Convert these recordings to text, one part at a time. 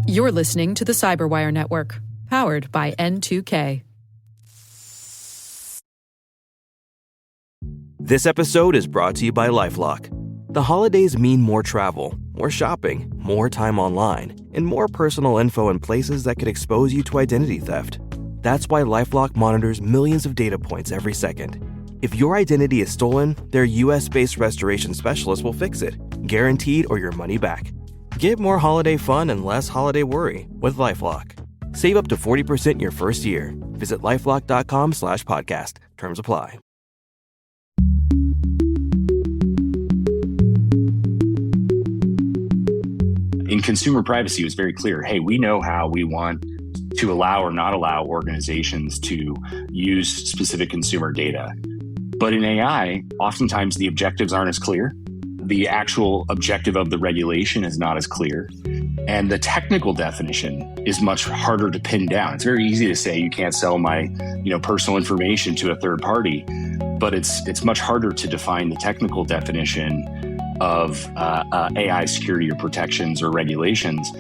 You're listening to the Cyberwire Network, powered by N2K. This episode is brought to you by LifeLock. The holidays mean more travel, more shopping, more time online, and more personal info in places that could expose you to identity theft. That's why LifeLock monitors millions of data points every second. If your identity is stolen, their US-based restoration specialist will fix it, guaranteed or your money back. Get more holiday fun and less holiday worry with LifeLock. Save up to 40% your first year. Visit LifeLock.com/podcast. Terms apply. In consumer privacy, it was very clear, hey, we know how we want to allow or not allow organizations to use specific consumer data. But in AI, oftentimes the objectives aren't as clear. The actual objective of the regulation is not as clear. And the technical definition is much harder to pin down. It's very easy to say you can't sell my, personal information to a third party, but it's much harder to define the technical definition of AI security or protections or regulations.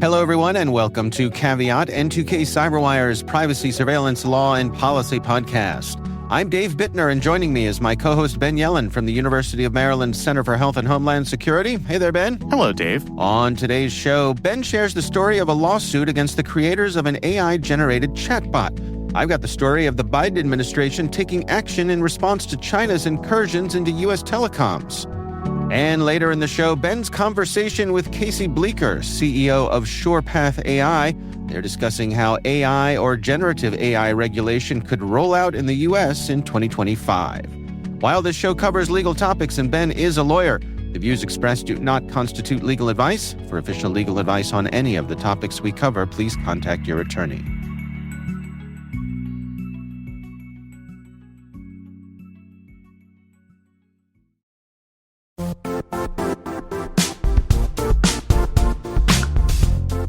Hello, everyone, and welcome to Caveat, N2K Cyberwire's Privacy, Surveillance, Law, and Policy podcast. I'm Dave Bittner, and joining me is my co-host Ben Yellen from the University of Maryland Center for Health and Homeland Security. Hey there, Ben. Hello, Dave. On today's show, Ben shares the story of a lawsuit against the creators of an AI-generated chatbot. I've got the story of the Biden administration taking action in response to China's incursions into U.S. telecoms. And later in the show, Ben's conversation with Casey Bleeker, CEO of SurePath AI. They're discussing how AI or generative AI regulation could roll out in the U.S. in 2025. While this show covers legal topics and Ben is a lawyer, the views expressed do not constitute legal advice. For official legal advice on any of the topics we cover, please contact your attorney.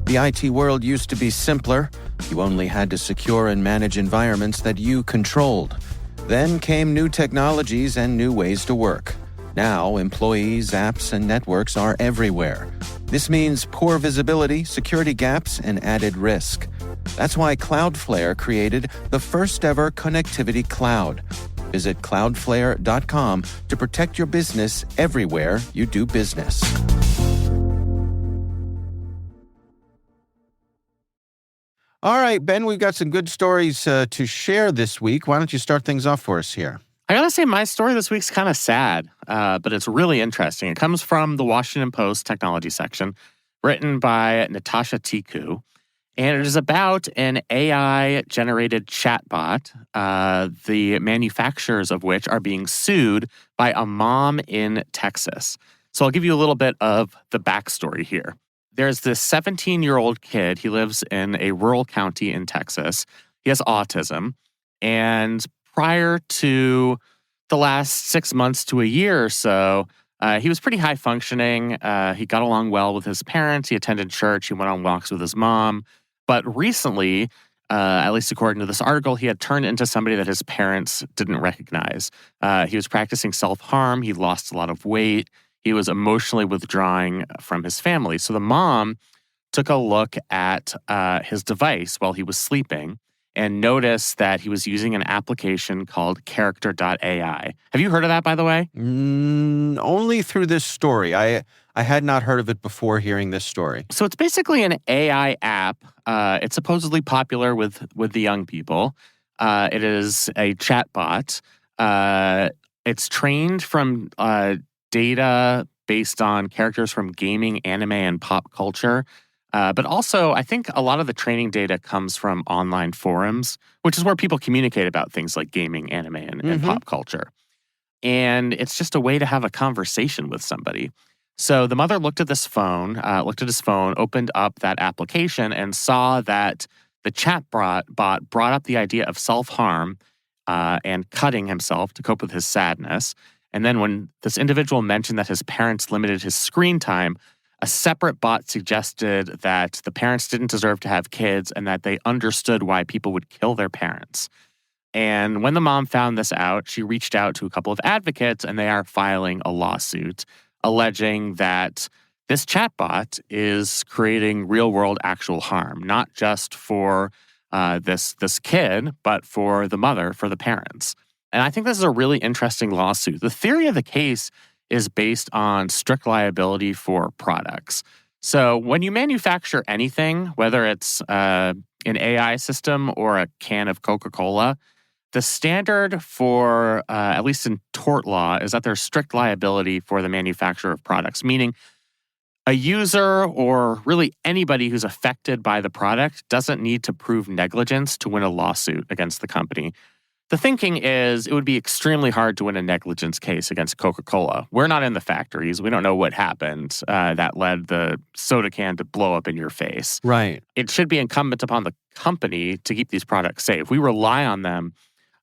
The IT world used to be simpler. You only had to secure and manage environments that you controlled. Then came new technologies and new ways to work. Now, employees, apps, and networks are everywhere. This means poor visibility, security gaps, and added risk. That's why Cloudflare created the first-ever connectivity cloud. Visit cloudflare.com to protect your business everywhere you do business. All right, Ben, we've got some good stories to share this week. Why don't you start things off for us here? I gotta say, my story this week's kind of sad, but it's really interesting. It comes from the Washington Post technology section, written by Natasha Tiku, and it is about an AI-generated chatbot, the manufacturers of which are being sued by a mom in Texas. So I'll give you a little bit of the backstory here. There's this 17-year-old kid. He lives in a rural county in Texas. He has autism. And prior to the last 6 months to a year or so, he was pretty high functioning. He got along well with his parents. He attended church. He went on walks with his mom. But recently, at least according to this article, he had turned into somebody that his parents didn't recognize. He was practicing self-harm. He lost a lot of weight. He was emotionally withdrawing from his family. So the mom took a look at his device while he was sleeping and noticed that he was using an application called character.ai. Have you heard of that, by the way? Only through this story. I had not heard of it before hearing this story. So it's basically an AI app. It's supposedly popular with the young people. It is a chatbot. It's trained from data based on characters from gaming, anime, and pop culture. But also, I think a lot of the training data comes from online forums, which is where people communicate about things like gaming, anime, and pop culture. And it's just a way to have a conversation with somebody. So the mother looked at his phone, opened up that application, and saw that the chatbot brought up the idea of self-harm and cutting himself to cope with his sadness. And then when this individual mentioned that his parents limited his screen time, a separate bot suggested that the parents didn't deserve to have kids and that they understood why people would kill their parents. And when the mom found this out, she reached out to a couple of advocates, and they are filing a lawsuit alleging that this chatbot is creating real-world actual harm, not just for this kid, but for the mother, for the parents. And I think this is a really interesting lawsuit. The theory of the case is based on strict liability for products. So when you manufacture anything, whether it's an AI system or a can of Coca-Cola, the standard for, at least in tort law, is that there's strict liability for the manufacturer of products, meaning a user or really anybody who's affected by the product doesn't need to prove negligence to win a lawsuit against the company. The thinking is it would be extremely hard to win a negligence case against Coca-Cola. We're not in the factories. We don't know what happened that led the soda can to blow up in your face. Right. It should be incumbent upon the company to keep these products safe. We rely on them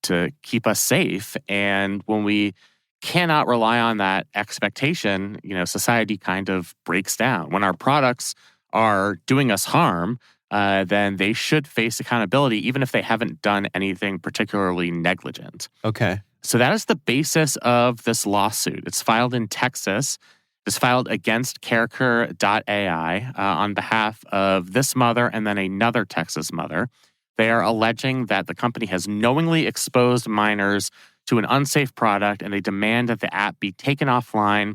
to keep us safe. And when we cannot rely on that expectation, society kind of breaks down. When our products are doing us harm, then they should face accountability, even if they haven't done anything particularly negligent. Okay. So that is the basis of this lawsuit. It's filed in Texas. It's filed against Character.ai on behalf of this mother and then another Texas mother. They are alleging that the company has knowingly exposed minors to an unsafe product, and they demand that the app be taken offline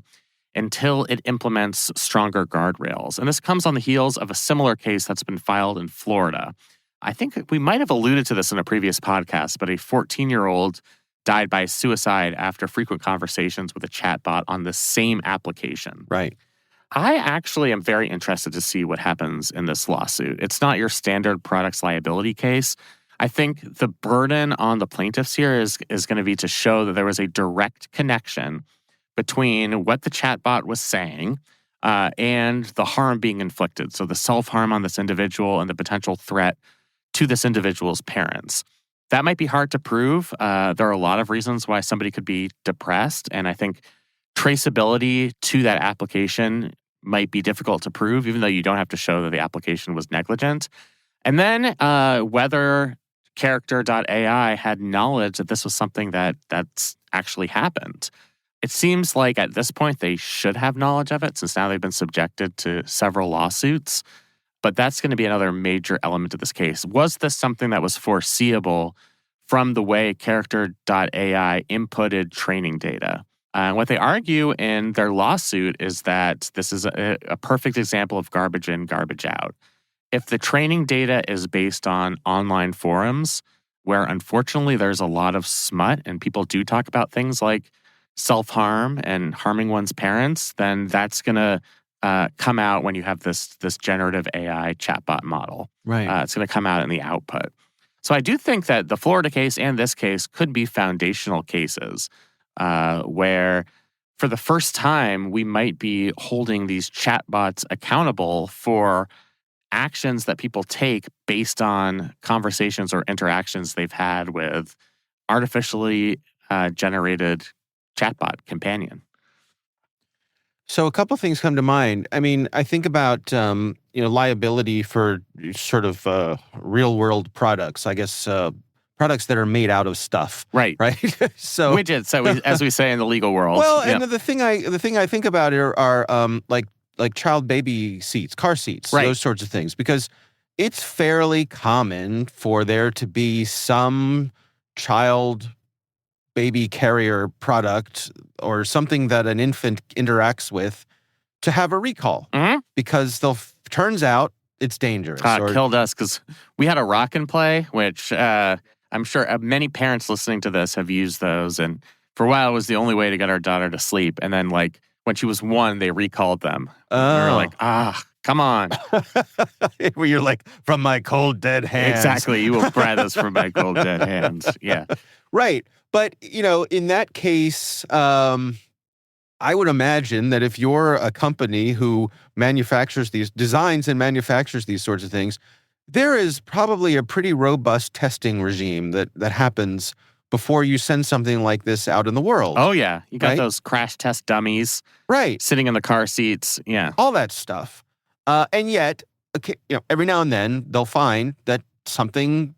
until it implements stronger guardrails. And this comes on the heels of a similar case that's been filed in Florida. I think we might have alluded to this in a previous podcast, but a 14-year-old died by suicide after frequent conversations with a chatbot on the same application. Right. I actually am very interested to see what happens in this lawsuit. It's not your standard products liability case. I think the burden on the plaintiffs here is going to be to show that there was a direct connection between what the chatbot was saying and the harm being inflicted. So the self-harm on this individual and the potential threat to this individual's parents. That might be hard to prove. There are a lot of reasons why somebody could be depressed, and I think traceability to that application might be difficult to prove, even though you don't have to show that the application was negligent. And then whether Character.ai had knowledge that this was something that's actually happened. It seems like at this point they should have knowledge of it since now they've been subjected to several lawsuits. But that's going to be another major element of this case. Was this something that was foreseeable from the way Character.ai inputted training data? What they argue in their lawsuit is that this is a perfect example of garbage in, garbage out. If the training data is based on online forums, where unfortunately there's a lot of smut and people do talk about things like self-harm and harming one's parents, then that's going to come out when you have this generative AI chatbot model. Right. It's going to come out in the output. So I do think that the Florida case and this case could be foundational cases where for the first time we might be holding these chatbots accountable for actions that people take based on conversations or interactions they've had with artificially generated chatbot companion. So a couple things come to mind. I mean, I think about liability for sort of real world products. I guess products that are made out of stuff. Right. So widgets, as we say in the legal world. Well, and the thing I think about are like child baby seats, car seats, right. Those sorts of things, because it's fairly common for there to be some child baby carrier product or something that an infant interacts with to have a recall because turns out it's dangerous. It killed us because we had a rock and play, which I'm sure many parents listening to this have used those. And for a while, it was the only way to get our daughter to sleep. And then when she was 1, they recalled them. Oh. And we were like, come on. Where you're like, from my cold, dead hands. Exactly. You will pry this from my cold, dead hands. Yeah. Right. But, in that case, I would imagine that if you're a company who designs and manufactures these sorts of things, there is probably a pretty robust testing regime that happens before you send something like this out in the world. Oh, yeah. You got right? those crash test dummies. Right. Sitting in the car seats. Yeah. All that stuff. And yet, every now and then, they'll find that something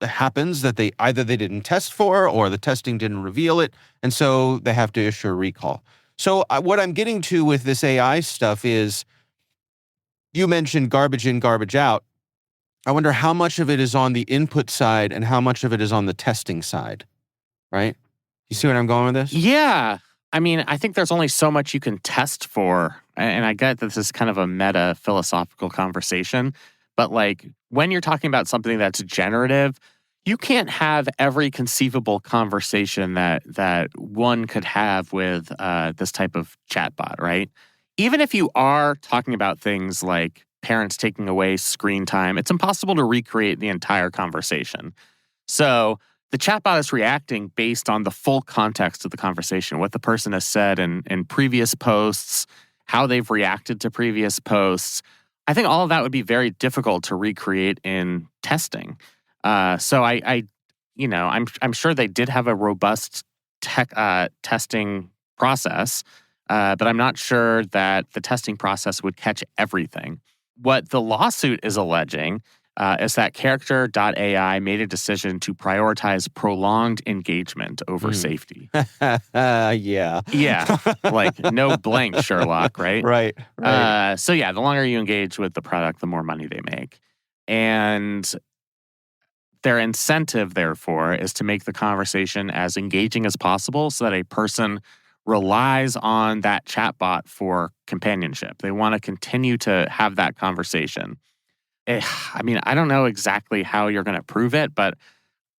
happens that they didn't test for or the testing didn't reveal it, and so they have to issue a recall. So what I'm getting to with this AI stuff is, you mentioned garbage in, garbage out. I wonder how much of it is on the input side and how much of it is on the testing side, right? You see where I'm going with this? Yeah. I mean, I think there's only so much you can test for. And I get that this is kind of a meta philosophical conversation. But like when you're talking about something that's generative, you can't have every conceivable conversation that one could have with this type of chatbot, right? Even if you are talking about things like parents taking away screen time, it's impossible to recreate the entire conversation. So the chatbot is reacting based on the full context of the conversation, what the person has said in previous posts, how they've reacted to previous posts. I think all of that would be very difficult to recreate in testing. So I'm sure they did have a robust testing process, but I'm not sure that the testing process would catch everything. What the lawsuit is alleging is that Character.ai made a decision to prioritize prolonged engagement over safety. Yeah. Yeah, like no blank, Sherlock, right? Right. So yeah, the longer you engage with the product, the more money they make. And their incentive, therefore, is to make the conversation as engaging as possible so that a person relies on that chatbot for companionship. They want to continue to have that conversation. I mean, I don't know exactly how you're going to prove it, but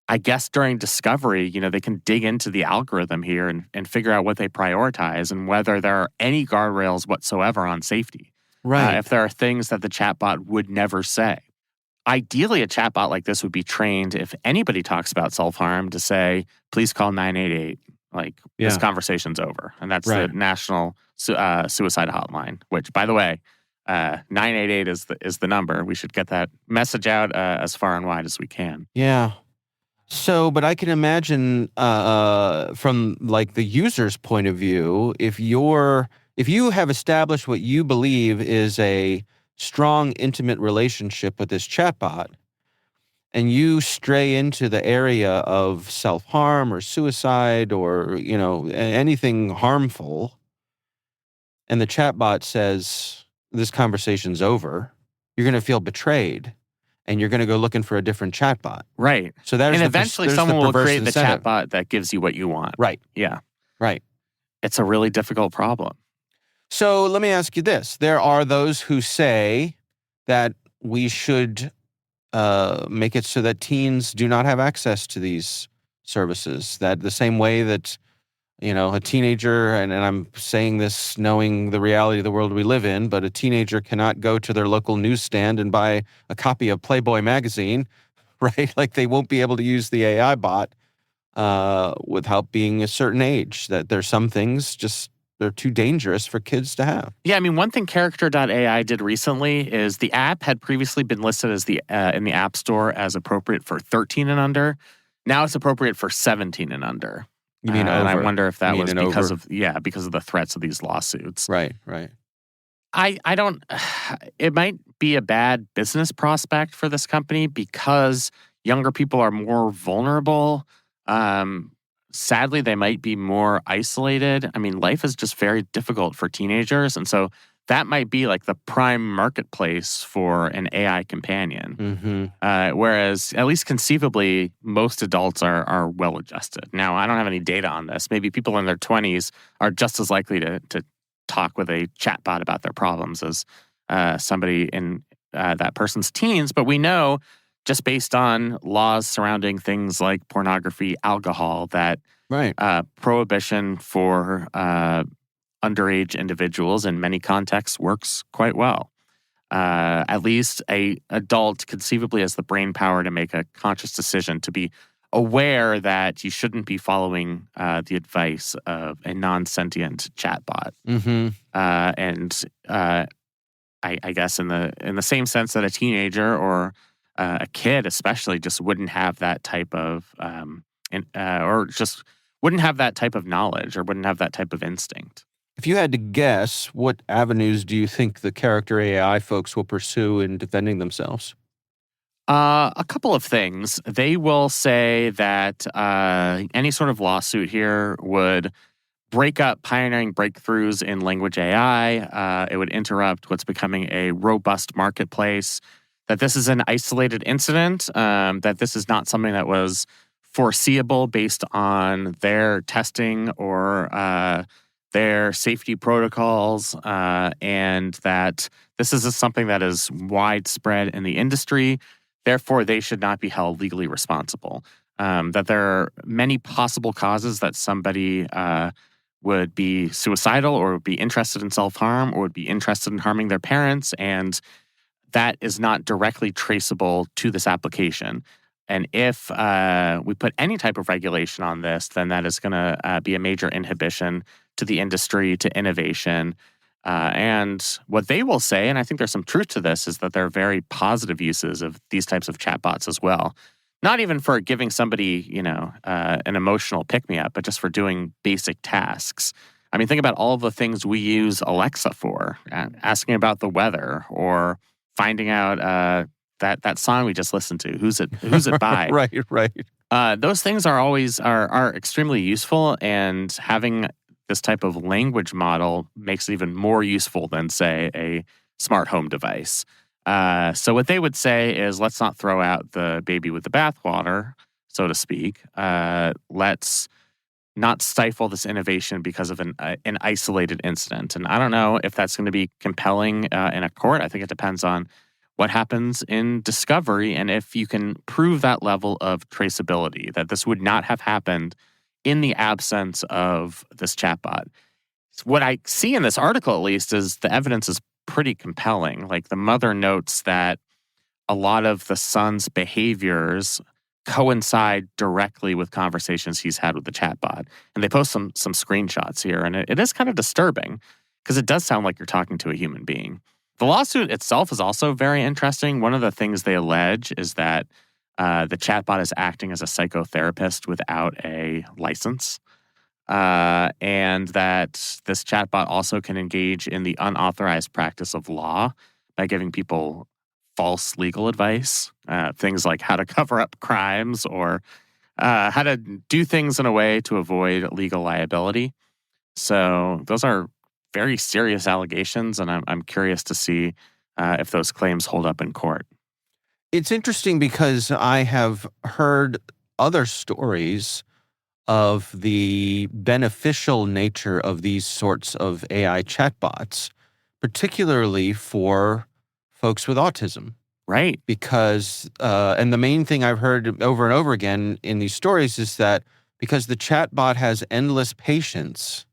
I guess during discovery, they can dig into the algorithm here and figure out what they prioritize and whether there are any guardrails whatsoever on safety. Right. If there are things that the chatbot would never say. Ideally, a chatbot like this would be trained if anybody talks about self-harm to say, please call 988. This conversation's over. And that's the National Suicide Hotline, which, by the way, 988 is the number. We should get that message out as far and wide as we can. Yeah. So, but I can imagine from like the user's point of view, if you have established what you believe is a strong, intimate relationship with this chatbot, and you stray into the area of self-harm or suicide or, anything harmful, and the chatbot says, this conversation's over, you're going to feel betrayed, and you're going to go looking for a different chatbot. Right. So there's eventually someone will create the chatbot that gives you what you want. Right. Yeah. Right. It's a really difficult problem. So let me ask you this. There are those who say that we should make it so that teens do not have access to these services, that the same way that, a teenager, and I'm saying this knowing the reality of the world we live in, but a teenager cannot go to their local newsstand and buy a copy of Playboy magazine, right? Like they won't be able to use the AI bot without being a certain age, that there's some things just they're too dangerous for kids to have. Yeah, I mean, one thing Character.ai did recently is the app had previously been listed as in the App Store as appropriate for 13 and under. Now it's appropriate for 17 and under. You mean over? And I wonder if that was because over? because of the threats of these lawsuits. Right. I don't. It might be a bad business prospect for this company because younger people are more vulnerable. Sadly, they might be more isolated. I mean, life is just very difficult for teenagers. And so that might be like the prime marketplace for an AI companion. Mm-hmm. Whereas, at least conceivably, most adults are well-adjusted. Now, I don't have any data on this. Maybe people in their 20s are just as likely to talk with a chatbot about their problems as somebody in that person's teens. But we know, just based on laws surrounding things like pornography, alcohol, that prohibition for underage individuals in many contexts works quite well. At least a adult conceivably has the brain power to make a conscious decision to be aware that you shouldn't be following the advice of a non-sentient chatbot. Mm-hmm. I guess in the same sense that a teenager or a kid especially just wouldn't have that type of or just wouldn't have that type of knowledge or wouldn't have that type of instinct. If you had to guess, what avenues do you think the Character AI folks will pursue in defending themselves? A couple of things. They will say that any sort of lawsuit here would break up pioneering breakthroughs in language AI. It would interrupt what's becoming a robust marketplace. That this is an isolated incident, that this is not something that was foreseeable based on their testing or their safety protocols, and that this is something that is widespread in the industry. Therefore, they should not be held legally responsible. That there are many possible causes that somebody would be suicidal or would be interested in self-harm or would be interested in harming their parents, and that is not directly traceable to this application. And if we put any type of regulation on this, then that is going to be a major inhibition to the industry, to innovation. And what they will say, and I think there's some truth to this, is that there are very positive uses of these types of chatbots as well. Not even for giving somebody, an emotional pick-me-up, but just for doing basic tasks. I mean, think about all the things we use Alexa for, asking about the weather or finding out that song we just listened to. Who's it by? Right. Those things are extremely useful, and having this type of language model makes it even more useful than, say, a smart home device. So what they would say is, let's not throw out the baby with the bathwater, so to speak. Let's not stifle this innovation because of an isolated incident. And I don't know if that's going to be compelling in a court. I think it depends on what happens in discovery and if you can prove that level of traceability, that this would not have happened in the absence of this chatbot. What I see in this article, at least, is the evidence is pretty compelling. Like, the mother notes that a lot of the son's behaviors coincide directly with conversations he's had with the chatbot. And they post some screenshots here, and it is kind of disturbing because it does sound like you're talking to a human being. The lawsuit itself is also very interesting. One of the things they allege is that the chatbot is acting as a psychotherapist without a license, and that this chatbot also can engage in the unauthorized practice of law by giving people false legal advice, things like how to cover up crimes or how to do things in a way to avoid legal liability. So those are very serious allegations, and I'm curious to see if those claims hold up in court. It's interesting because I have heard other stories of the beneficial nature of these sorts of AI chatbots, particularly for folks with autism. Right. Because, and the main thing I've heard over and over again in these stories is that because the chatbot has endless patience,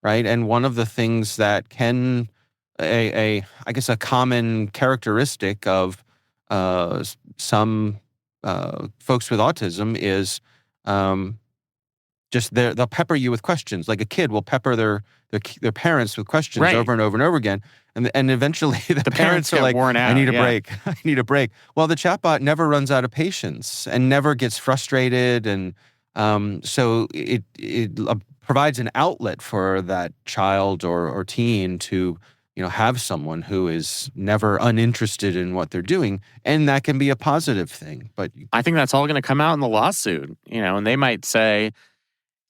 right? And one of the things that can, I guess, a common characteristic of some folks with autism is just they'll pepper you with questions. Like a kid will pepper their parents with questions right. over and over and over again. And eventually the parents are like, worn out. I need a break. I need a break. Well, the chatbot never runs out of patience and never gets frustrated. And so it provides an outlet for that child or teen to, have someone who is never uninterested in what they're doing. And that can be a positive thing. But I think that's all going to come out in the lawsuit, and they might say,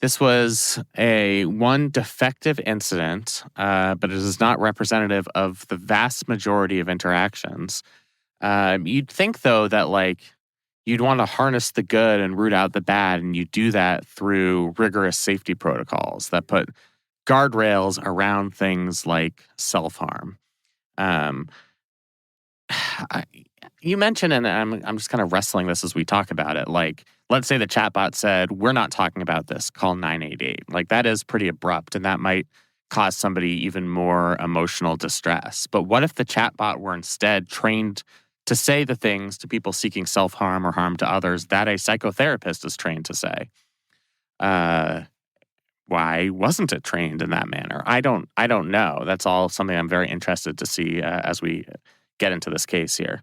this was one defective incident, but it is not representative of the vast majority of interactions. You'd think, though, that you'd want to harness the good and root out the bad, and you do that through rigorous safety protocols that put guardrails around things like self-harm. You mentioned, and I'm just kind of wrestling this as we talk about it, let's say the chatbot said, we're not talking about this, call 988. That is pretty abrupt, and that might cause somebody even more emotional distress. But what if the chatbot were instead trained to say the things to people seeking self-harm or harm to others that a psychotherapist is trained to say? Why wasn't it trained in that manner? I don't know. That's all something I'm very interested to see as we get into this case here.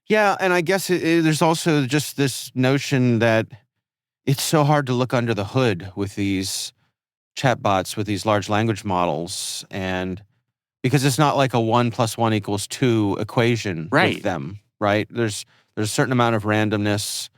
Yeah, and I guess there's also just this notion that it's so hard to look under the hood with these chatbots, with these large language models, and because it's not like a 1 + 1 = 2 equation right. with them, right? There's a certain amount of randomness.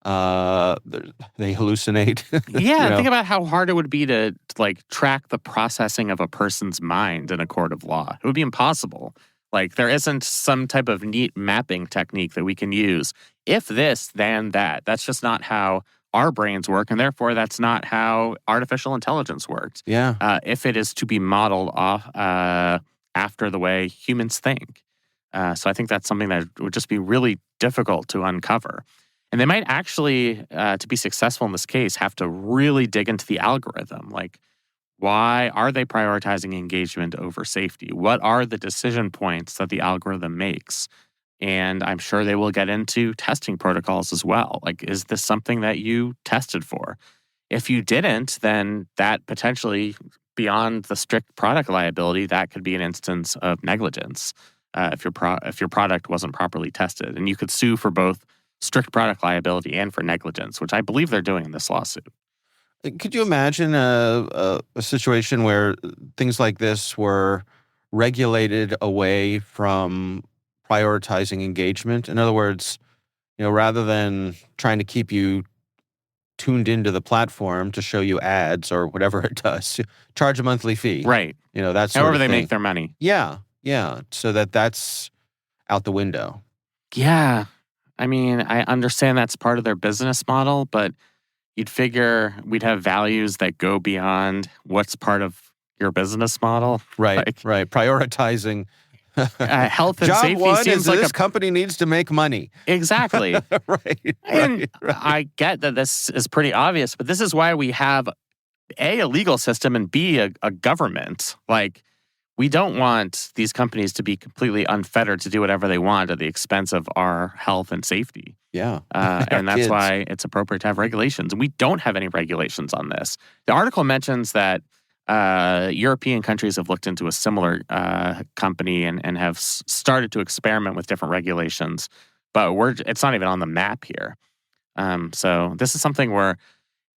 They hallucinate. Yeah, think about how hard it would be to like track the processing of a person's mind in a court of law. It would be impossible. Like there isn't some type of neat mapping technique that we can use. If this, then that. That's just not how our brains work, and therefore that's not how artificial intelligence works. Yeah. If it is to be modeled off after the way humans think. So I think that's something that would just be really difficult to uncover. And they might actually, to be successful in this case, have to really dig into the algorithm. Like, why are they prioritizing engagement over safety? What are the decision points that the algorithm makes? And I'm sure they will get into testing protocols as well. Like, is this something that you tested for? If you didn't, then that potentially, beyond the strict product liability, that could be an instance of negligence if your product wasn't properly tested. And you could sue for both strict product liability and for negligence, which I believe they're doing in this lawsuit. Could you imagine a situation where things like this were regulated away from prioritizing engagement? In other words, rather than trying to keep you tuned into the platform to show you ads or whatever it does, charge a monthly fee. Right. That sort However of they thing. make their money. Yeah. So that's out the window. Yeah. I mean, I understand that's part of their business model, but you'd figure we'd have values that go beyond what's part of your business model. Right. Like, Right. Prioritizing health and Job safety one seems is like this company needs to make money. Exactly. Right. And I get that this is pretty obvious, but this is why we have A, a legal system, and B, a government. Like, we don't want these companies to be completely unfettered to do whatever they want at the expense of our health and safety. Yeah. And that's kids. why it's appropriate to have regulations. And we don't have any regulations on this. The article mentions that European countries have looked into a similar company and have started to experiment with different regulations, but it's not even on the map here. So this is something where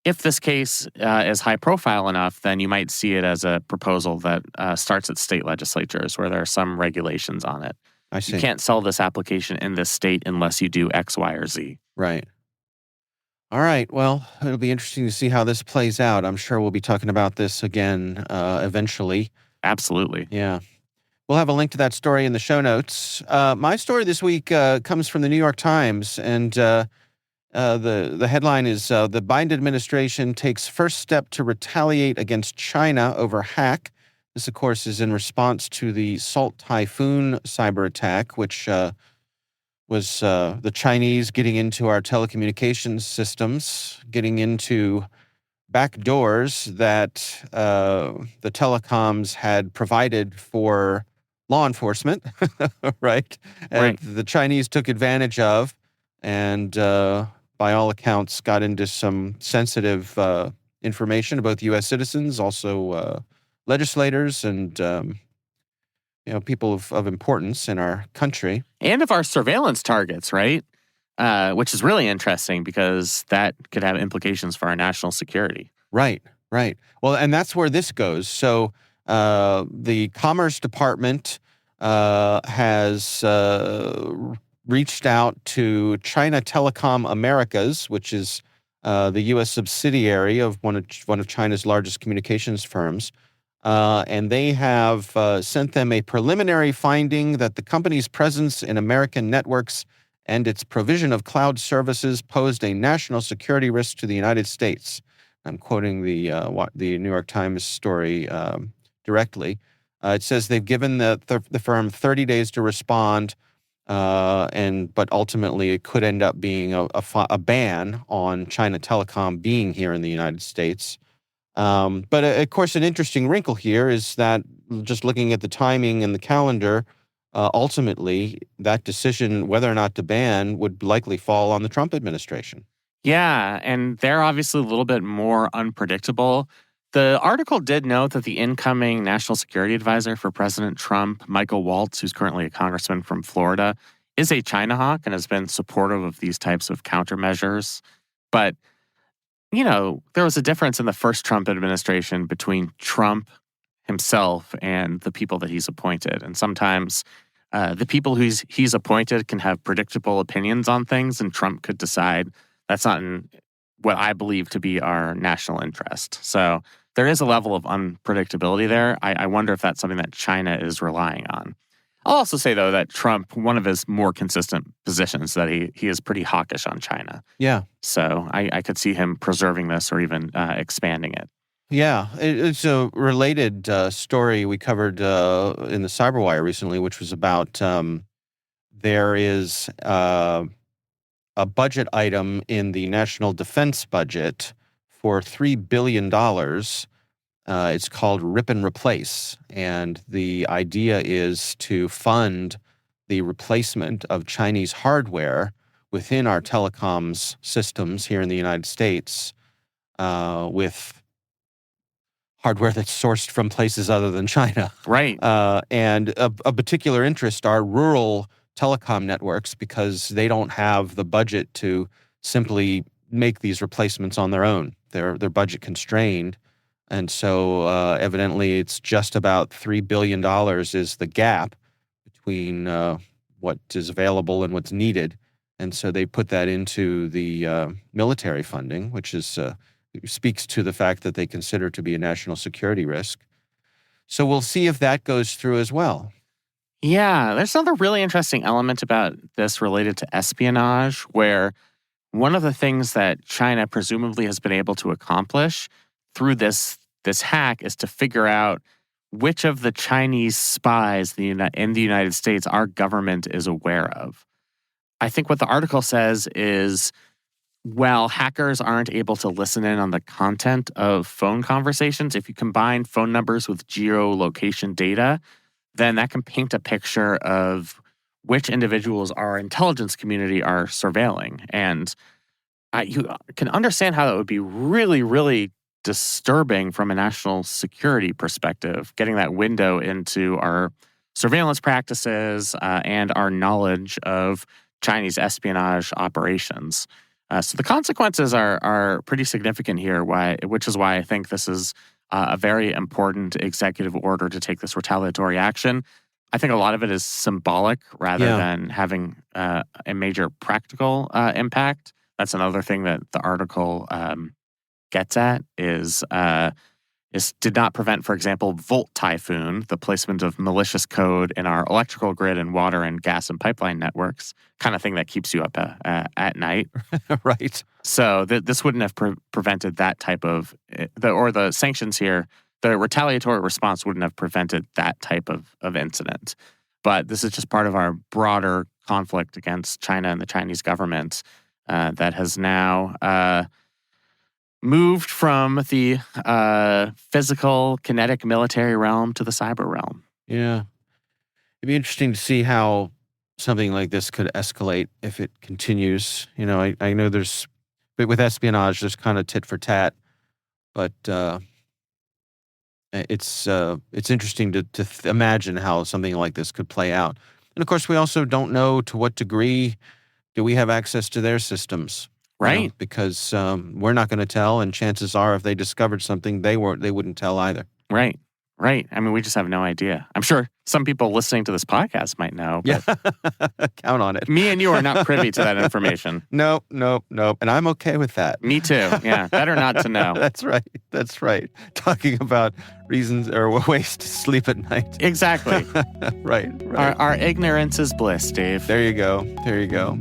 if this case is high profile enough, then you might see it as a proposal that starts at state legislatures where there are some regulations on it. I see. You can't sell this application in this state unless you do X, Y, or Z. Right. All right. Well, it'll be interesting to see how this plays out. I'm sure we'll be talking about this again eventually. Absolutely. Yeah. We'll have a link to that story in the show notes. My story this week comes from the New York Times, and the headline is the Biden administration takes first step to retaliate against China over hack. This, of course, is in response to the Salt Typhoon cyber attack, which was the Chinese getting into our telecommunications systems, getting into back doors that the telecoms had provided for law enforcement, right? And the Chinese took advantage of, and by all accounts, got into some sensitive information about U.S. citizens, also legislators and people of importance in our country. And of our surveillance targets, right? Which is really interesting because that could have implications for our national security. Right. Well, and that's where this goes. So the Commerce Department has reached out to China Telecom Americas, which is the U.S. subsidiary of one of China's largest communications firms. And they have sent them a preliminary finding that the company's presence in American networks and its provision of cloud services posed a national security risk to the United States. I'm quoting the New York Times story directly. It says they've given the firm 30 days to respond, but ultimately it could end up being a ban on China Telecom being here in the United States. But of course, an interesting wrinkle here is that just looking at the timing and the calendar, ultimately that decision whether or not to ban would likely fall on the Trump administration. Yeah, and they're obviously a little bit more unpredictable. The article did note that the incoming national security advisor for President Trump, Michael Waltz, who's currently a congressman from Florida, is a China hawk and has been supportive of these types of countermeasures. But there was a difference in the first Trump administration between Trump himself and the people that he's appointed. And sometimes the people he's appointed can have predictable opinions on things, and Trump could decide That's not in what I believe to be our national interest. So there is a level of unpredictability there. I wonder if that's something that China is relying on. I'll also say, though, that Trump, one of his more consistent positions, that he is pretty hawkish on China. Yeah. So I could see him preserving this or even expanding it. Yeah, it's a related story we covered in the Cyberwire recently, which was about there is a budget item in the national defense budget for $3 billion. It's called Rip and Replace, and the idea is to fund the replacement of Chinese hardware within our telecoms systems here in the United States with hardware that's sourced from places other than China. Right. And a particular interest are rural telecom networks because they don't have the budget to simply make these replacements on their own. They're budget constrained. And so evidently it's just about $3 billion is the gap between what is available and what's needed. And so they put that into the military funding, which is speaks to the fact that they consider to be a national security risk. So we'll see if that goes through as well. Yeah, there's another really interesting element about this related to espionage, where one of the things that China presumably has been able to accomplish through this hack is to figure out which of the Chinese spies in the United States our government is aware of. I think what the article says is, while hackers aren't able to listen in on the content of phone conversations, if you combine phone numbers with geolocation data, then that can paint a picture of which individuals our intelligence community are surveilling. And you can understand how that would be really, really disturbing from a national security perspective, getting that window into our surveillance practices and our knowledge of Chinese espionage operations. So the consequences are pretty significant here, which is why I think this is a very important executive order to take this retaliatory action. I think a lot of it is symbolic rather than having a major practical impact. That's another thing that the article gets at is did not prevent, for example, Volt Typhoon, the placement of malicious code in our electrical grid and water and gas and pipeline networks, kind of thing that keeps you up at night. Right. So this wouldn't have prevented that type of, the sanctions here, the retaliatory response wouldn't have prevented that type of incident. But this is just part of our broader conflict against China and the Chinese government that has now moved from the physical, kinetic military realm to the cyber realm. Yeah. It'd be interesting to see how something like this could escalate if it continues. You know, I know but with espionage, there's kind of tit for tat, but it's interesting to imagine how something like this could play out. And of course, we also don't know to what degree do we have access to their systems. Right. You know, because we're not going to tell, and chances are if they discovered something, they wouldn't tell either. Right. I mean, we just have no idea. I'm sure some people listening to this podcast might know. But yeah, count on it. Me and you are not privy to that information. Nope. And I'm okay with that. Me too. Yeah, better not to know. That's right. Talking about reasons or ways to sleep at night. Exactly. Right. Our ignorance is bliss, Dave. There you go.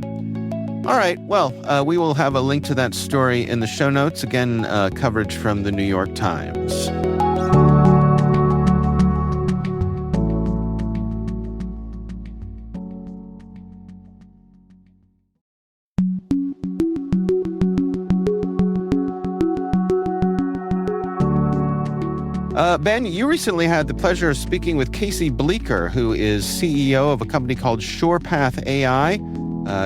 All right. Well, we will have a link to that story in the show notes. Again, coverage from the New York Times. Ben, you recently had the pleasure of speaking with Casey Bleeker, who is CEO of a company called SurePath AI.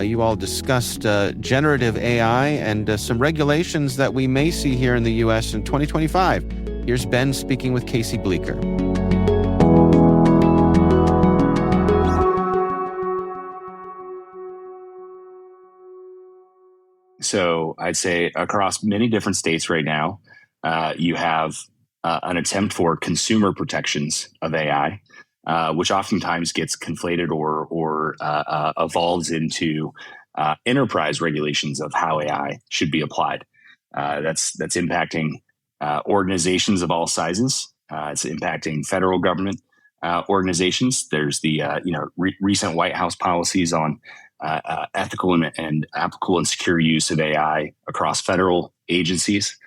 You all discussed generative AI and some regulations that we may see here in the U.S. in 2025. Here's Ben speaking with Casey Bleeker. So I'd say across many different states right now, you have an attempt for consumer protections of AI, which oftentimes gets conflated or evolves into enterprise regulations of how AI should be applied. That's impacting organizations of all sizes. It's impacting federal government organizations. There's the recent White House policies on ethical and applicable and secure use of AI across federal agencies.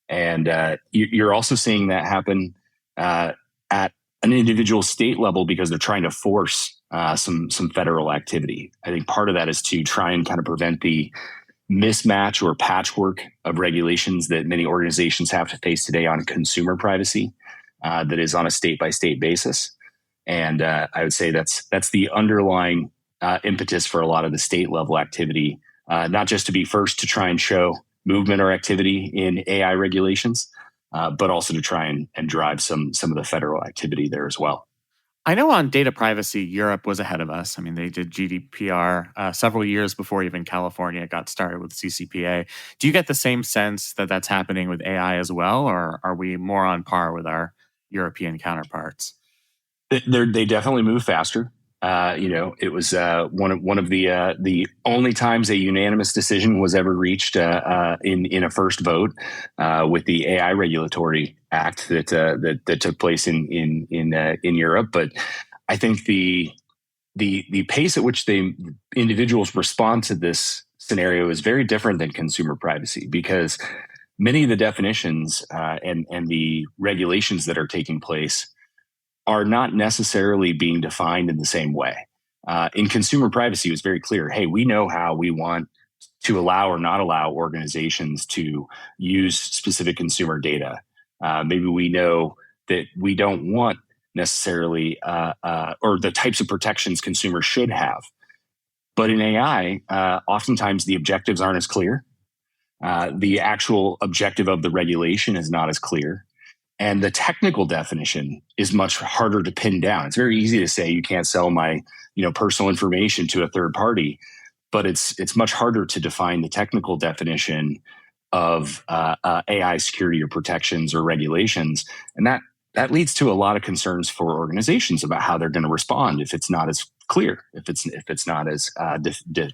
And you're also seeing that happen at an individual state level because they're trying to force some federal activity. I think part of that is to try and kind of prevent the mismatch or patchwork of regulations that many organizations have to face today on consumer privacy that is on a state-by-state basis. And I would say that's the underlying impetus for a lot of the state-level activity, not just to be first to try and show movement or activity in AI regulations, but also to try and drive some of the federal activity there as well. I know on data privacy, Europe was ahead of us. I mean, they did GDPR several years before even California got started with CCPA. Do you get the same sense that that's happening with AI as well, or are we more on par with our European counterparts? They definitely move faster. It was one of the only times a unanimous decision was ever reached in a first vote with the AI Regulatory Act that took place in Europe. But I think the pace at which the individuals respond to this scenario is very different than consumer privacy, because many of the definitions and the regulations that are taking place are not necessarily being defined in the same way. In consumer privacy, it was very clear, hey, we know how we want to allow or not allow organizations to use specific consumer data. Maybe we know that we don't want necessarily, or the types of protections consumers should have. But in AI, oftentimes the objectives aren't as clear. The actual objective of the regulation is not as clear. And the technical definition is much harder to pin down. It's very easy to say you can't sell my, personal information to a third party, but it's much harder to define the technical definition of AI security or protections or regulations, and that leads to a lot of concerns for organizations about how they're going to respond if it's not as clear, if it's not as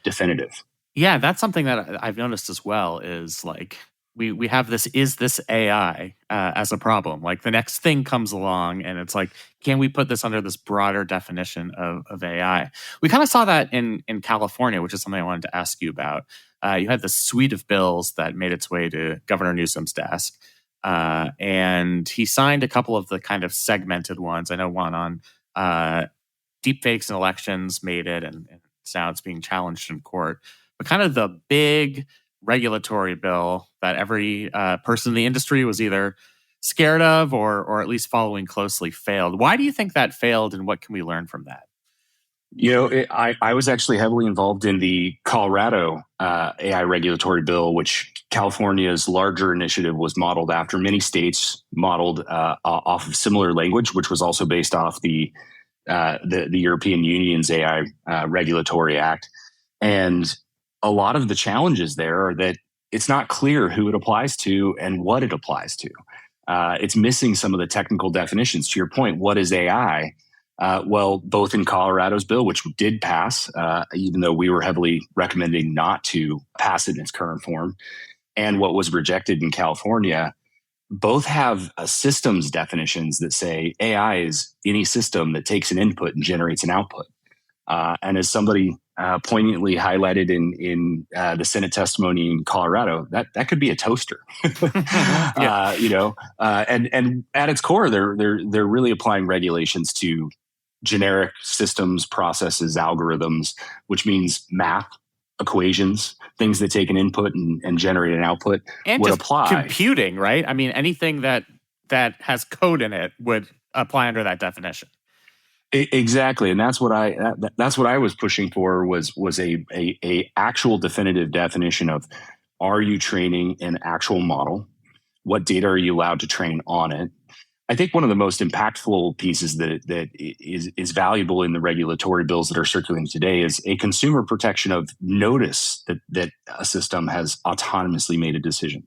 definitive. Yeah, that's something that I've noticed as well. Is like, we have this, is this AI as a problem? Like the next thing comes along and it's like, can we put this under this broader definition of AI? We kind of saw that in California, which is something I wanted to ask you about. You had this suite of bills that made its way to Governor Newsom's desk. And he signed a couple of the kind of segmented ones. I know one on deepfakes in elections made it, and now it's being challenged in court. But kind of the big regulatory bill that every person in the industry was either scared of or at least following closely failed. Why do you think that failed, and what can we learn from that? I was actually heavily involved in the Colorado AI regulatory bill, which California's larger initiative was modeled after. Many states modeled off of similar language, which was also based off the European Union's AI Regulatory Act. And a lot of the challenges there are that it's not clear who it applies to and what it applies to. It's missing some of the technical definitions. To your point, what is AI? Well, both in Colorado's bill, which did pass, even though we were heavily recommending not to pass it in its current form, and what was rejected in California, both have systems definitions that say AI is any system that takes an input and generates an output. And as somebody poignantly highlighted in the Senate testimony in Colorado, that could be a toaster. Yeah. And at its core, they're really applying regulations to generic systems, processes, algorithms, which means math, equations, things that take an input and generate an output And would just apply. computing, right? I mean, anything that has code in it would apply under that definition. Exactly, and that's what I was pushing for was a actual definitive definition of, are you training an actual model? What data are you allowed to train on it? I think one of the most impactful pieces that is valuable in the regulatory bills that are circulating today is a consumer protection of notice that a system has autonomously made a decision.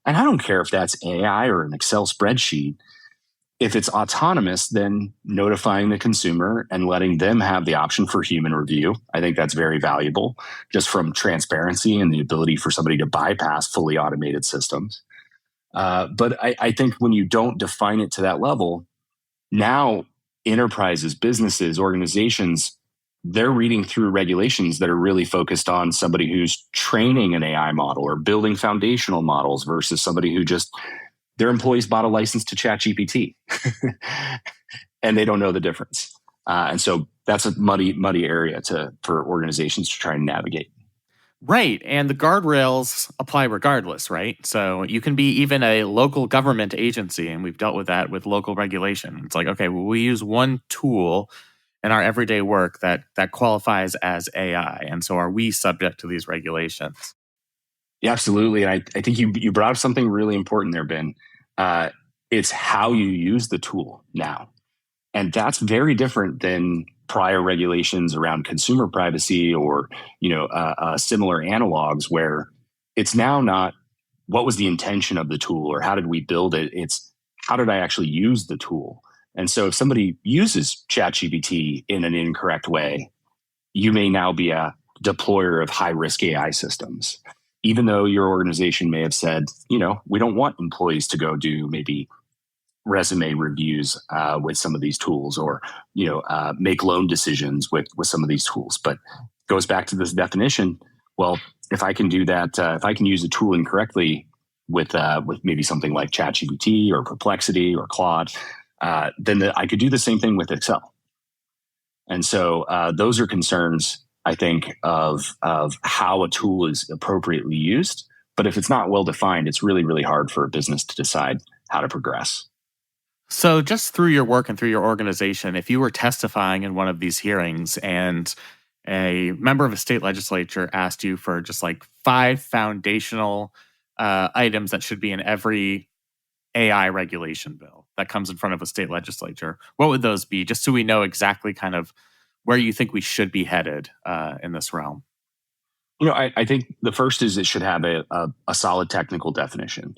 And I don't care if that's AI or an Excel spreadsheet. If it's autonomous, then notifying the consumer and letting them have the option for human review. I think that's very valuable just from transparency and the ability for somebody to bypass fully automated systems. But I think when you don't define it to that level, now enterprises, businesses, organizations, they're reading through regulations that are really focused on somebody who's training an AI model or building foundational models versus somebody who just their employees bought a license to ChatGPT and they don't know the difference. And so that's a muddy area for organizations to try and navigate. Right. And the guardrails apply regardless, right? So you can be even a local government agency, and we've dealt with that with local regulation. It's like, okay, well, we use one tool in our everyday work that qualifies as AI. And so are we subject to these regulations? Yeah, absolutely. And I think you brought up something really important there, Ben. It's how you use the tool now. And that's very different than prior regulations around consumer privacy or, similar analogs where it's now not what was the intention of the tool or how did we build it? It's how did I actually use the tool? And so if somebody uses ChatGPT in an incorrect way, you may now be a deployer of high-risk AI systems. Even though your organization may have said, we don't want employees to go do maybe resume reviews with some of these tools or, make loan decisions with some of these tools. But it goes back to this definition. Well, if I can do that, if I can use a tool incorrectly with maybe something like ChatGPT or Perplexity or Claude, then I could do the same thing with Excel. And so those are concerns, I think, of how a tool is appropriately used. But if it's not well defined, it's really, really hard for a business to decide how to progress. So just through your work and through your organization, if you were testifying in one of these hearings and a member of a state legislature asked you for just like 5 foundational items that should be in every AI regulation bill that comes in front of a state legislature, what would those be? Just so we know exactly kind of where you think we should be headed in this realm. I think the first is it should have a solid technical definition.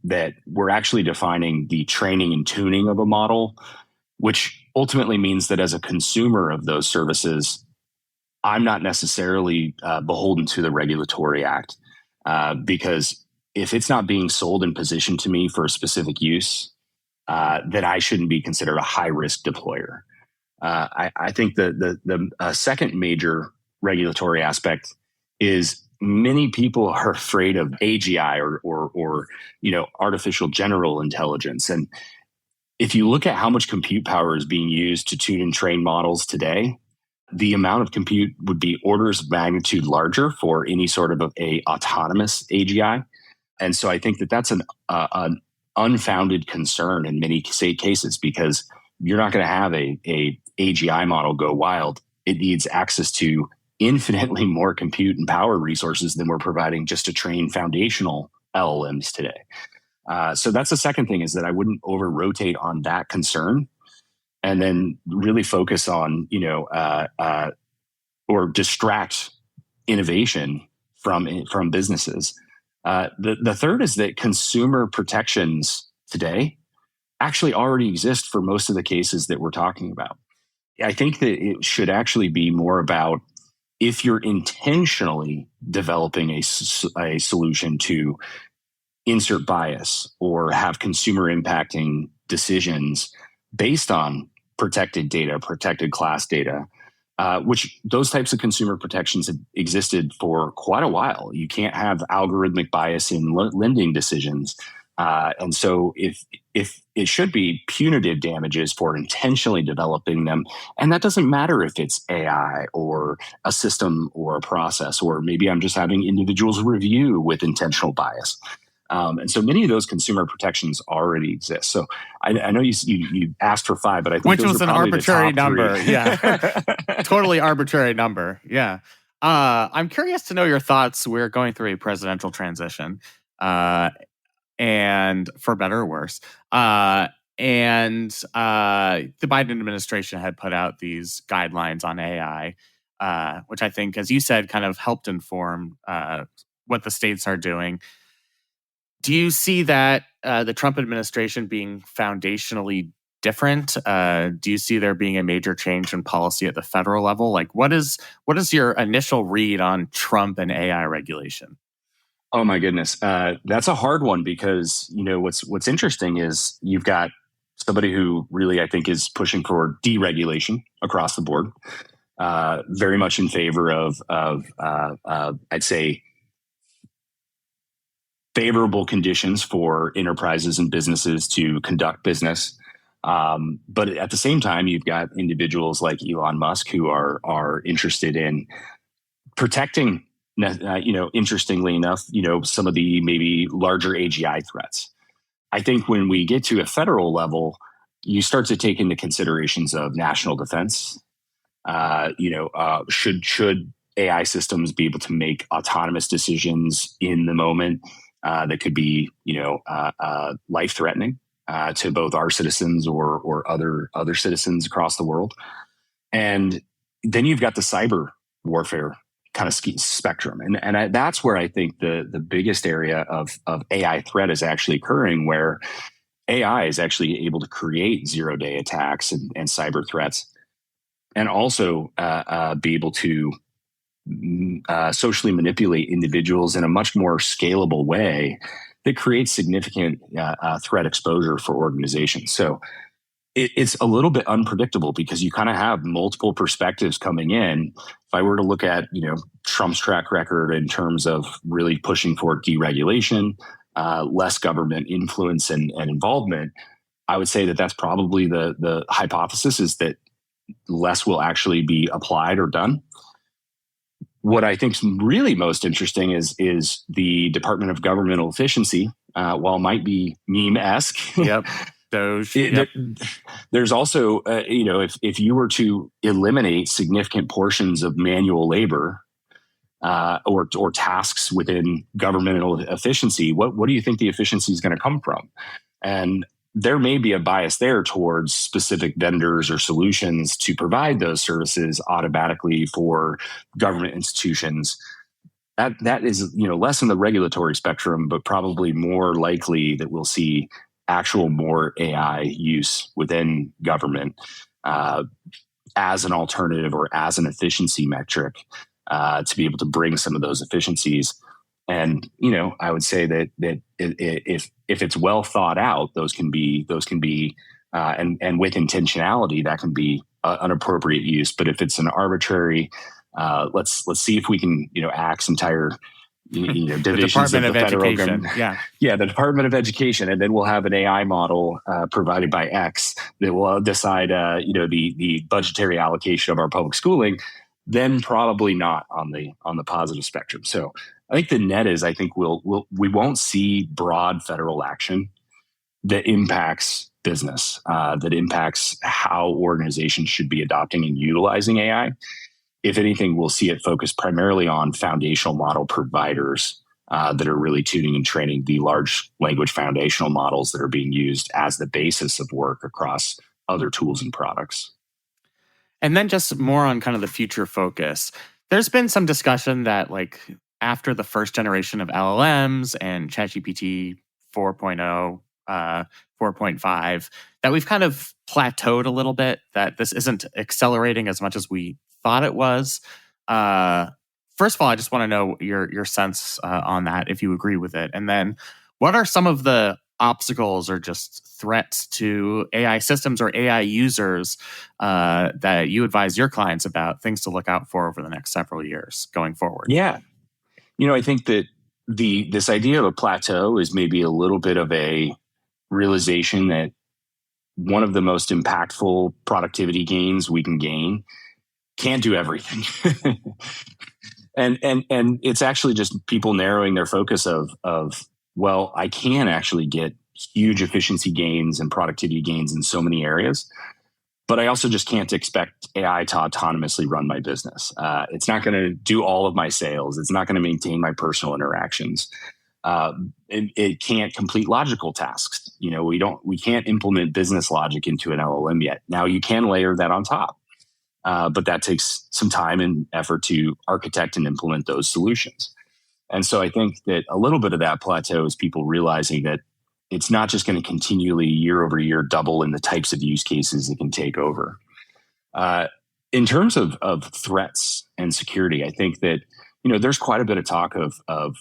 That we're actually defining the training and tuning of a model, which ultimately means that as a consumer of those services, I'm not necessarily beholden to the regulatory act because if it's not being sold and positioned to me for a specific use, then I shouldn't be considered a high-risk deployer. I think the second major regulatory aspect is many people are afraid of AGI or artificial general intelligence. And if you look at how much compute power is being used to tune and train models today, the amount of compute would be orders of magnitude larger for any sort of a autonomous AGI. And so I think that's an unfounded concern in many cases because you're not going to have a AGI model go wild. It needs access to infinitely more compute and power resources than we're providing just to train foundational LLMs today. So that's the second thing is that I wouldn't over-rotate on that concern and then really focus on, or distract innovation from businesses. The third is that consumer protections today actually already exist for most of the cases that we're talking about. I think that it should actually be more about if you're intentionally developing a solution to insert bias or have consumer impacting decisions based on protected data, protected class data, which those types of consumer protections have existed for quite a while. You can't have algorithmic bias in lending decisions. And so if it should be punitive damages for intentionally developing them, and that doesn't matter if it's AI or a system or a process, or maybe I'm just having individuals review with intentional bias. And so many of those consumer protections already exist. So I know you asked for 5, but I think which those was are an probably arbitrary the top number. 3. Yeah, totally arbitrary number. Yeah. I'm curious to know your thoughts. We're going through a presidential transition. And for better or worse. The Biden administration had put out these guidelines on AI, which I think, as you said, kind of helped inform what the states are doing. Do you see that the Trump administration being foundationally different? Do you see there being a major change in policy at the federal level? Like, what is your initial read on Trump and AI regulation? Oh my goodness, that's a hard one because what's interesting is you've got somebody who really I think is pushing for deregulation across the board, very much in favor of I'd say favorable conditions for enterprises and businesses to conduct business. But at the same time, you've got individuals like Elon Musk who are interested in protecting, interestingly enough, some of the maybe larger AGI threats. I think when we get to a federal level, you start to take into considerations of national defense. Should AI systems be able to make autonomous decisions in the moment that could be, life-threatening to both our citizens or other citizens across the world? And then you've got the cyber warfare kind of spectrum, and that's where I think the biggest area of AI threat is actually occurring, where AI is actually able to create zero-day attacks and cyber threats, and also be able to socially manipulate individuals in a much more scalable way that creates significant threat exposure for organizations. So it's a little bit unpredictable because you kind of have multiple perspectives coming in. If I were to look at Trump's track record in terms of really pushing for deregulation, less government influence and involvement, I would say that that's probably the hypothesis, is that less will actually be applied or done. What I think is really most interesting is the Department of Governmental Efficiency, while it might be meme-esque. Yep. Doge. There's also, if you were to eliminate significant portions of manual labor or tasks within governmental efficiency, what do you think the efficiency is going to come from? And there may be a bias there towards specific vendors or solutions to provide those services automatically for government institutions. That is, less in the regulatory spectrum, but probably more likely that we'll see actual more AI use within government as an alternative or as an efficiency metric to be able to bring some of those efficiencies. And I would say that if it's well thought out, those can be and with intentionality, that can be an appropriate use. But if it's an arbitrary, let's see if we can axe entire divisions of the federal government. Yeah, the Department of Education, and then we'll have an AI model provided by X that will decide the budgetary allocation of our public schooling. Then probably not on the positive spectrum. So I think the net is, I think we won't see broad federal action that impacts business, that impacts how organizations should be adopting and utilizing AI. If anything, we'll see it focus primarily on foundational model providers that are really tuning and training the large language foundational models that are being used as the basis of work across other tools and products. And then just more on kind of the future focus. There's been some discussion that after the first generation of LLMs and ChatGPT 4.0, 4.5, that we've kind of plateaued a little bit, that this isn't accelerating as much as we thought it was. First of all, I just want to know your sense on that, if you agree with it. And then what are some of the obstacles or just threats to AI systems or AI users that you advise your clients about, things to look out for over the next several years going forward? Yeah. I think that this idea of a plateau is maybe a little bit of a realization that one of the most impactful productivity gains we can gain can't do everything. and it's actually just people narrowing their focus of, well, I can actually get huge efficiency gains and productivity gains in so many areas, but I also just can't expect AI to autonomously run my business. It's not going to do all of my sales. It's not going to maintain my personal interactions. It can't complete logical tasks. We can't implement business logic into an LLM yet. Now you can layer that on top, but that takes some time and effort to architect and implement those solutions. And so I think that a little bit of that plateau is people realizing that it's not just going to continually year over year double in the types of use cases it can take over. In terms of threats and security, I think that, there's quite a bit of talk of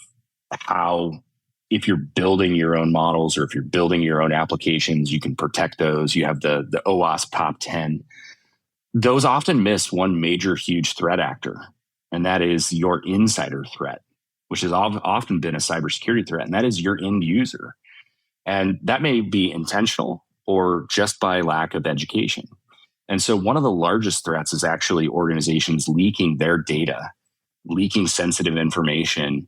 how if you're building your own models or if you're building your own applications, you can protect those. You have the OWASP top 10. Those often miss one major huge threat actor, and that is your insider threat, which has often been a cybersecurity threat, and that is your end user. And that may be intentional or just by lack of education. And so one of the largest threats is actually organizations leaking their data, leaking sensitive information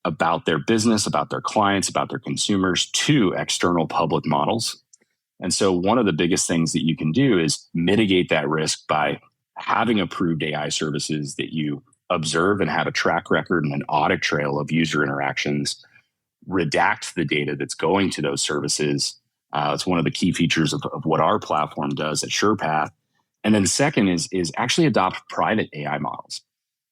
about their business, about their clients, about their consumers to external public models. And so one of the biggest things that you can do is mitigate that risk by having approved AI services that you observe and have a track record and an audit trail of user interactions, redact the data that's going to those services. It's one of the key features of what our platform does at SurePath. And then second is actually adopt private AI models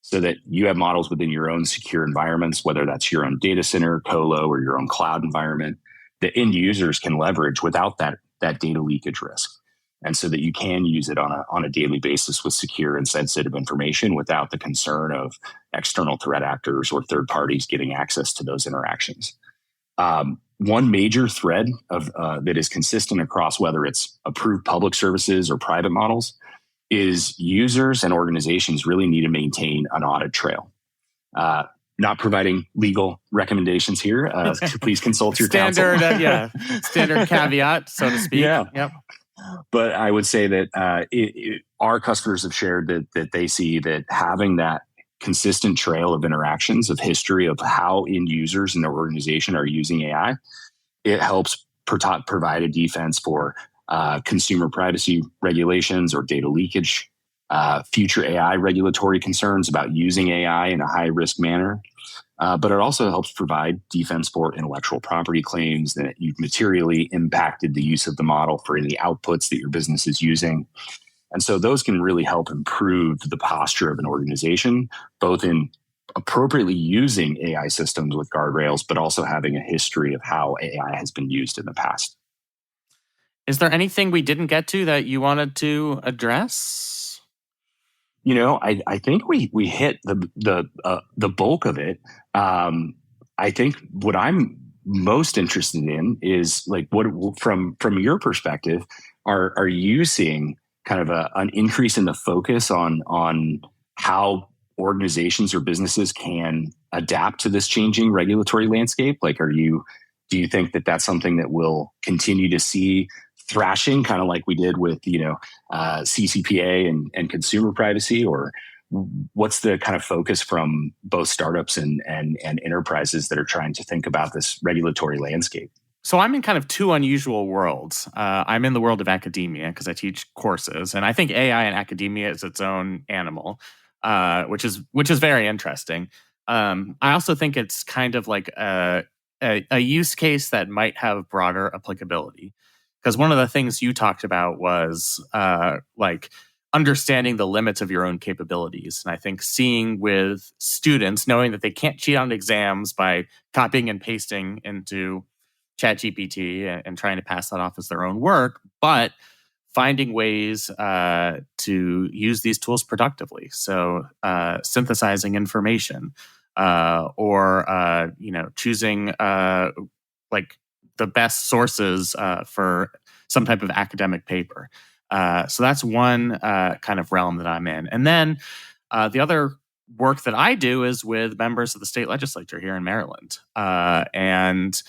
so that you have models within your own secure environments, whether that's your own data center, colo, or your own cloud environment, that end users can leverage without that data leakage risk. And so that you can use it on a daily basis with secure and sensitive information without the concern of external threat actors or third parties getting access to those interactions. One major thread that is consistent across whether it's approved public services or private models is users and organizations really need to maintain an audit trail. Not providing legal recommendations here. Please consult your standard, counsel. Standard caveat, so to speak. Yeah. Yep. But I would say that our customers have shared that they see that having that consistent trail of interactions, of history of how end users in their organization are using AI, it helps provide a defense for consumer privacy regulations or data leakage, future AI regulatory concerns about using AI in a high-risk manner. But it also helps provide defense for intellectual property claims that you've materially impacted the use of the model for any outputs that your business is using. And so those can really help improve the posture of an organization, both in appropriately using AI systems with guardrails, but also having a history of how AI has been used in the past. Is there anything we didn't get to that you wanted to address? I think we hit the bulk of it. I think what I'm most interested in is like what from your perspective, are you seeing kind of an increase in the focus on how organizations or businesses can adapt to this changing regulatory landscape? Like, do you think that that's something that we'll continue to see thrashing, kind of like we did with, CCPA and consumer privacy, or what's the kind of focus from both startups and enterprises that are trying to think about this regulatory landscape? So I'm in kind of two unusual worlds. I'm in the world of academia because I teach courses, and I think AI in academia is its own animal, which is very interesting. I also think it's kind of like a use case that might have broader applicability. Because one of the things you talked about was like understanding the limits of your own capabilities. And I think seeing with students, knowing that they can't cheat on exams by copying and pasting into ChatGPT and trying to pass that off as their own work, but finding ways to use these tools productively. So synthesizing information or choosing like the best sources for some type of academic paper. So that's one kind of realm that I'm in. And then the other work that I do is with members of the state legislature here in Maryland. And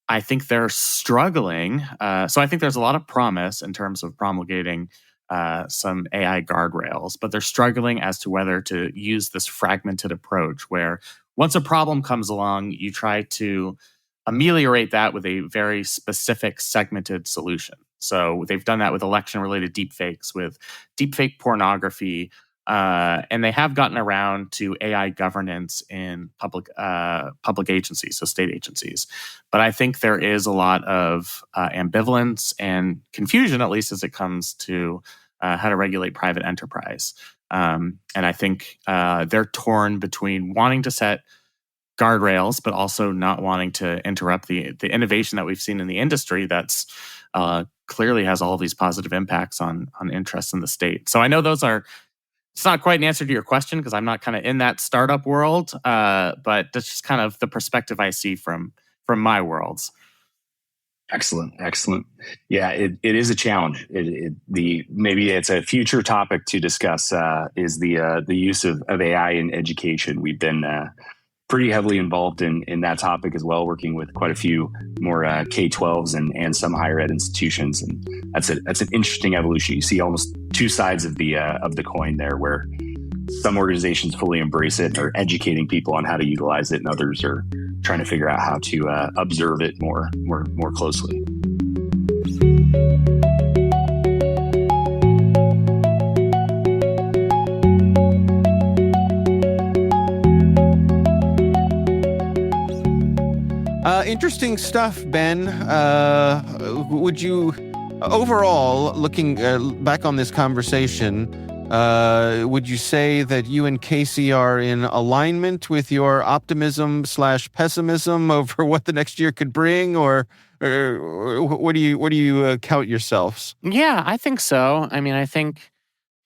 I think they're struggling. So I think there's a lot of promise in terms of promulgating some AI guardrails, but they're struggling as to whether to use this fragmented approach where once a problem comes along, you try to ameliorate that with a very specific segmented solution. So they've done that with election-related deepfakes, with deepfake pornography, and they have gotten around to AI governance in public agencies, so state agencies. But I think there is a lot of ambivalence and confusion, at least as it comes to how to regulate private enterprise. And I think they're torn between wanting to set guardrails, but also not wanting to interrupt the innovation that we've seen in the industry that's clearly has all of these positive impacts on interest in the state. So I know it's not quite an answer to your question because I'm not kind of in that startup world, but that's just kind of the perspective I see from my worlds. Excellent. Yeah, it is a challenge. Maybe it's a future topic to discuss. Is the use of AI in education? We've been pretty heavily involved in that topic as well, working with quite a few more K-12s and some higher ed institutions, and that's an interesting evolution. You see almost two sides of the coin there, where some organizations fully embrace it, are educating people on how to utilize it, and others are trying to figure out how to observe it more closely. Interesting stuff, Ben. Would you, overall, looking back on this conversation, would you say that you and Casey are in alignment with your optimism/pessimism over what the next year could bring, or what do you count yourselves? Yeah, I think so. I mean, I think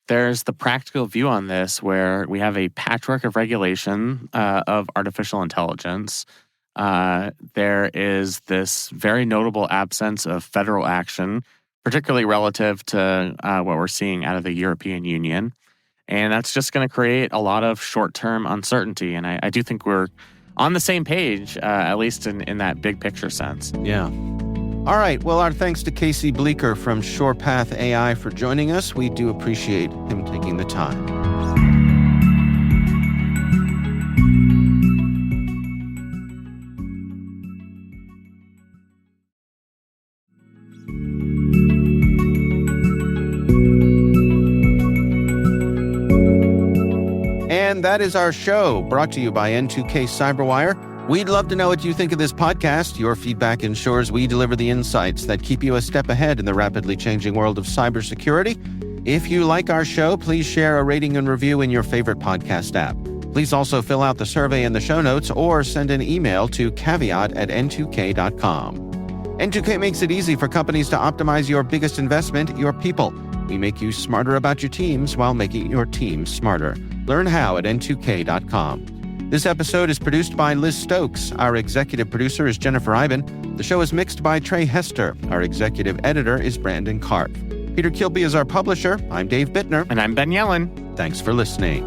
there's the practical view on this where we have a patchwork of regulation of artificial intelligence. There is this very notable absence of federal action, particularly relative to what we're seeing out of the European Union. And that's just going to create a lot of short-term uncertainty. And I do think we're on the same page, at least in that big picture sense. Yeah. All right. Well, our thanks to Casey Bleeker from SurePath AI for joining us. We do appreciate him taking the time. And that is our show, brought to you by N2K Cyberwire. We'd love to know what you think of this podcast. Your feedback ensures we deliver the insights that keep you a step ahead in the rapidly changing world of cybersecurity. If you like our show, please share a rating and review in your favorite podcast app. Please also fill out the survey in the show notes or send an email to caveat@n2k.com. N2K makes it easy for companies to optimize your biggest investment, your people. We make you smarter about your teams while making your team smarter. Learn how at n2k.com. This episode is produced by Liz Stokes. Our executive producer is Jennifer Iben. The show is mixed by Trey Hester. Our executive editor is Brandon Karp. Peter Kilby is our publisher. I'm Dave Bittner. And I'm Ben Yellen. Thanks for listening.